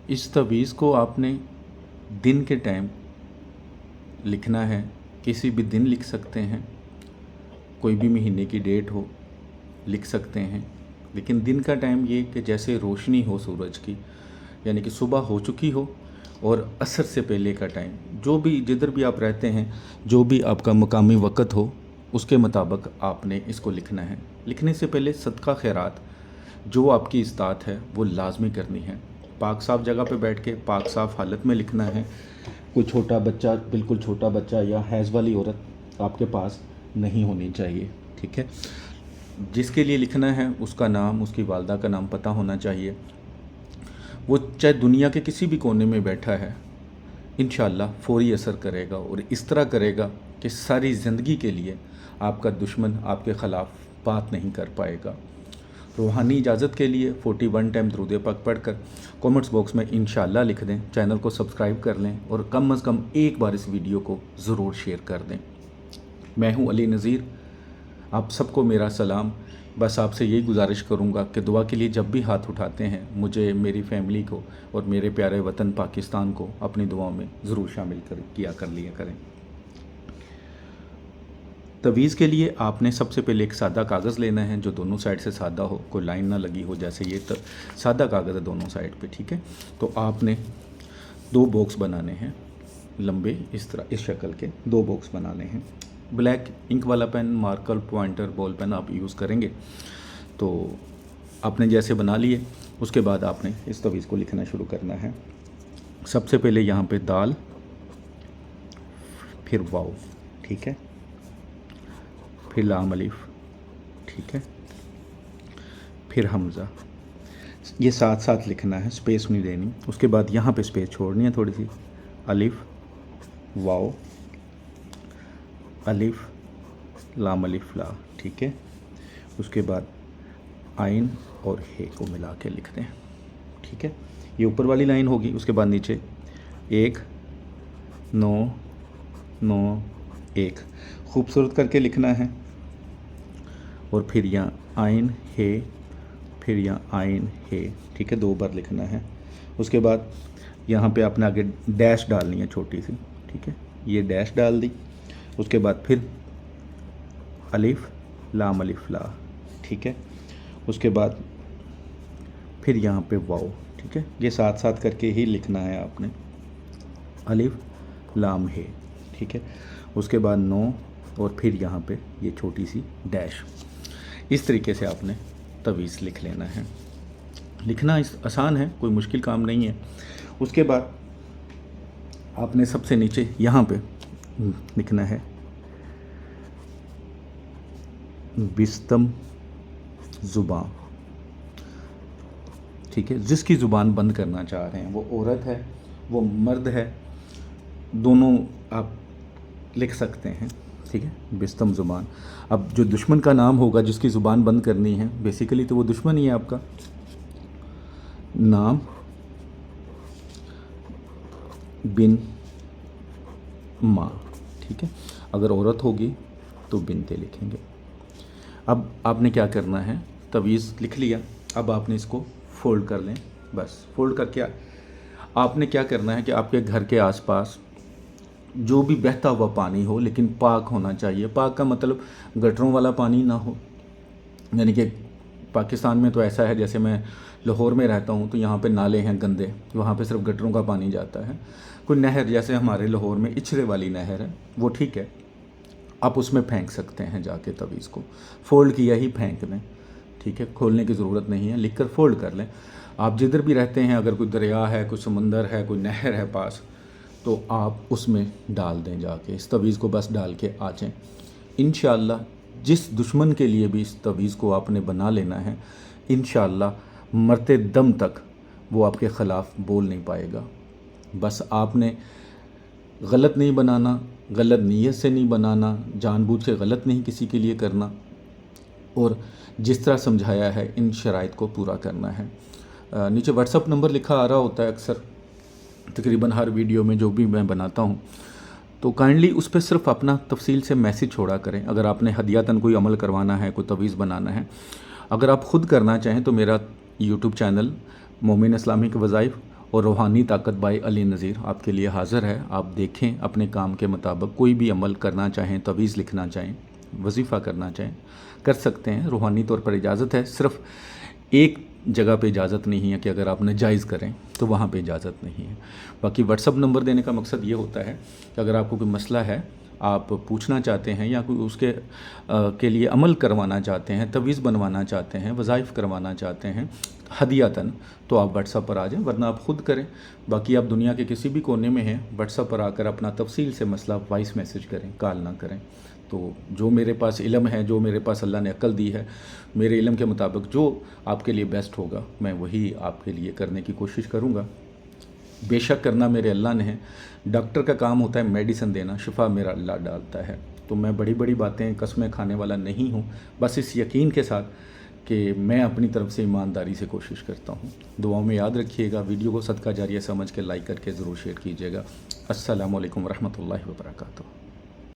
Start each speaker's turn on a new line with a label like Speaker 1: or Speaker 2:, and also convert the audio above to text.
Speaker 1: इस तवीज़ को आपने दिन के टाइम लिखना है, किसी भी दिन लिख सकते हैं, कोई भी महीने की डेट हो लिख सकते हैं, लेकिन दिन का टाइम ये कि जैसे रोशनी हो सूरज की, यानी कि सुबह हो चुकी हो और असर से पहले का टाइम, जो भी जिधर भी आप रहते हैं, जो भी आपका मकामी वक़्त हो, उसके मुताबिक आपने इसको लिखना है। लिखने से पहले सदका खैरात जो आपकी इस्तात है वो लाजमी करनी है। पाक साफ़ जगह पे बैठ के पाक साफ़ हालत में लिखना है। कोई छोटा बच्चा, बिल्कुल छोटा बच्चा या हैज़ वाली औरत आपके पास नहीं होनी चाहिए, ठीक है। जिसके लिए लिखना है उसका नाम, उसकी वालदा का नाम पता होना चाहिए। वो चाहे दुनिया के किसी भी कोने में बैठा है, इंशाअल्लाह फ़ौरी असर करेगा और इस तरह करेगा कि सारी ज़िंदगी के लिए आपका दुश्मन आपके ख़िलाफ़ बात नहीं कर पाएगा। रूहानी इजाज़त के लिए 41 टाइम दरूद पाक पढ़कर कमेंट्स बॉक्स में इंशाअल्लाह लिख दें। चैनल को सब्सक्राइब कर लें और कम अज़ कम एक बार इस वीडियो को ज़रूर शेयर कर दें। मैं हूं अली नज़ीर, आप सबको मेरा सलाम। बस आपसे यही गुजारिश करूंगा कि दुआ के लिए जब भी हाथ उठाते हैं, मुझे, मेरी फैमिली को और मेरे प्यारे वतन पाकिस्तान को अपनी दुआओं में ज़रूर शामिल कर लिया करें। तवीज़ के लिए आपने सबसे पहले एक सादा कागज़ लेना है जो दोनों साइड से सादा हो, कोई लाइन ना लगी हो, जैसे ये सादा कागज़ है दोनों साइड पे, ठीक है। तो आपने 2 बॉक्स बनाने हैं लंबे, इस तरह इस शक्ल के 2 बॉक्स बनाने हैं। ब्लैक इंक वाला pen, marker, pointer, ball pen आप यूज़ करेंगे। तो आपने जैसे बना लिए, उसके बाद आपने इस तवीज़ को लिखना शुरू करना है। सबसे पहले यहाँ पे दाल, फिर वाव, ठीक है, फिर लाम अलिफ, ठीक है, फिर हमज़ा। ये साथ साथ लिखना है, स्पेस नहीं देनी। उसके बाद यहाँ पे स्पेस छोड़नी है थोड़ी सी। अलिफ, वाव, अलिफ, लाम अलिफ ला, ठीक है। उसके बाद आइन और हे को मिला के लिख दें, ठीक है। ये ऊपर वाली लाइन होगी। उसके बाद नीचे 1 9 9 1 खूबसूरत करके लिखना है। और फिर यहाँ आइन हे, फिर यहाँ आइन हे, ठीक है, 2 बार लिखना है। उसके बाद यहाँ पे आपने आगे डैश डालनी है छोटी सी, ठीक है, ये डैश डाल दी। उसके बाद फिर अलिफ, लाम अलिफ ला, ठीक है। उसके बाद फिर यहाँ पे वाव, ठीक है। ये साथ साथ करके ही लिखना है आपने, अलिफ, लाम, हे, ठीक है। उसके बाद 9 और फिर यहाँ पे ये छोटी सी डैश। इस तरीके से आपने तवीज़ लिख लेना है। लिखना आसान है, कोई मुश्किल काम नहीं है। उसके बाद आपने सबसे नीचे यहाँ पे लिखना है बिस्तम ज़ुबान, ठीक है। जिसकी ज़ुबान बंद करना चाह रहे हैं, वो औरत है, वो मर्द है, दोनों आप लिख सकते हैं, ठीक है। बिस्तम ज़ुबान। अब जो दुश्मन का नाम होगा जिसकी ज़ुबान बंद करनी है, बेसिकली तो वो दुश्मन ही है आपका। नाम बिन माँ, ठीक है। अगर औरत होगी तो बिनते लिखेंगे। अब आपने क्या करना है, तवीज़ लिख लिया, अब आपने इसको फ़ोल्ड कर लें। बस फ़ोल्ड करके आपने क्या करना है कि आपके घर के आसपास जो भी बहता हुआ पानी हो, लेकिन पाक होना चाहिए। पाक का मतलब गटरों वाला पानी ना हो, यानी कि पाकिस्तान में तो ऐसा है, जैसे मैं लाहौर में रहता हूँ तो यहाँ पे नाले हैं गंदे, वहाँ पे सिर्फ गटरों का पानी जाता है। कोई नहर, जैसे हमारे लाहौर में इचरे वाली नहर है, वो ठीक है, आप उसमें फेंक सकते हैं जाके। तवीज़ को फ़ोल्ड किया ही फेंक दें, ठीक है, खोलने की ज़रूरत नहीं है, लिख कर फ़ोल्ड कर लें। आप जिधर भी रहते हैं, अगर कोई दरिया है, कोई समंदर है, कोई नहर है पास, तो आप उसमें डाल दें जाके। इस तवीज़ को बस डाल के आ जाएँ। इंशाअल्लाह जिस दुश्मन के लिए भी इस तवीज़ को आपने बना लेना है, इंशाअल्लाह मरते दम तक वो आपके ख़िलाफ़ बोल नहीं पाएगा। बस आपने गलत नहीं बनाना, गलत नीयत से नहीं बनाना, जानबूझ के गलत नहीं किसी के लिए करना, और जिस तरह समझाया है इन शराइत को पूरा करना है। नीचे व्हाट्सअप नंबर लिखा आ रहा होता है अक्सर, तकरीबन हर वीडियो में जो भी मैं बनाता हूँ, तो काइंडली उस पर सिर्फ अपना तफसील से मैसेज छोड़ा करें। अगर आपने हदियातन कोई अमल करवाना है, कोई तवीज़ बनाना है, अगर आप ख़ुद करना चाहें तो मेरा यूट्यूब चैनल मोमिन इस्लामिक वज़ाइफ اور روحانی طاقت بائی علی نذیر آپ کے لیے حاضر ہے. آپ دیکھیں اپنے کام کے مطابق کوئی بھی عمل کرنا چاہیں, تویز لکھنا چاہیں, وظیفہ کرنا چاہیں, کر سکتے ہیں. روحانی طور پر اجازت ہے, صرف ایک جگہ پہ اجازت نہیں ہے کہ اگر آپ ناجائز کریں تو وہاں پہ اجازت نہیں ہے. باقی واٹس اپ نمبر دینے کا مقصد یہ ہوتا ہے کہ اگر آپ کو کوئی مسئلہ ہے, آپ پوچھنا چاہتے ہیں یا کوئی اس کے لیے عمل کروانا چاہتے ہیں, تویز بنوانا چاہتے ہیں, وظائف کروانا چاہتے ہیں ہدیتاً, تو آپ واٹس اپ پر آ جائیں, ورنہ آپ خود کریں. باقی آپ دنیا کے کسی بھی کونے میں ہیں, واٹس اپ پر آ کر اپنا تفصیل سے مسئلہ وائس میسج کریں, کال نہ کریں. تو جو میرے پاس علم ہے, جو میرے پاس اللہ نے عقل دی ہے, میرے علم کے مطابق جو آپ کے لیے بیسٹ ہوگا میں وہی آپ کے لیے کرنے کی کوشش کروں گا. بے شک کرنا میرے اللہ نے ہے. ڈاکٹر کا کام ہوتا ہے میڈیسن دینا, شفا میرا اللہ ڈالتا ہے. تو میں بڑی بڑی باتیں قسمیں کھانے والا نہیں ہوں, بس اس یقین کے ساتھ کہ میں اپنی طرف سے ایمانداری سے کوشش کرتا ہوں. دعاؤں میں یاد رکھیے گا. ویڈیو کو صدقہ جاریہ سمجھ کے لائک کر کے ضرور شیئر کیجیے گا. السلام علیکم ورحمۃ اللہ وبرکاتہ.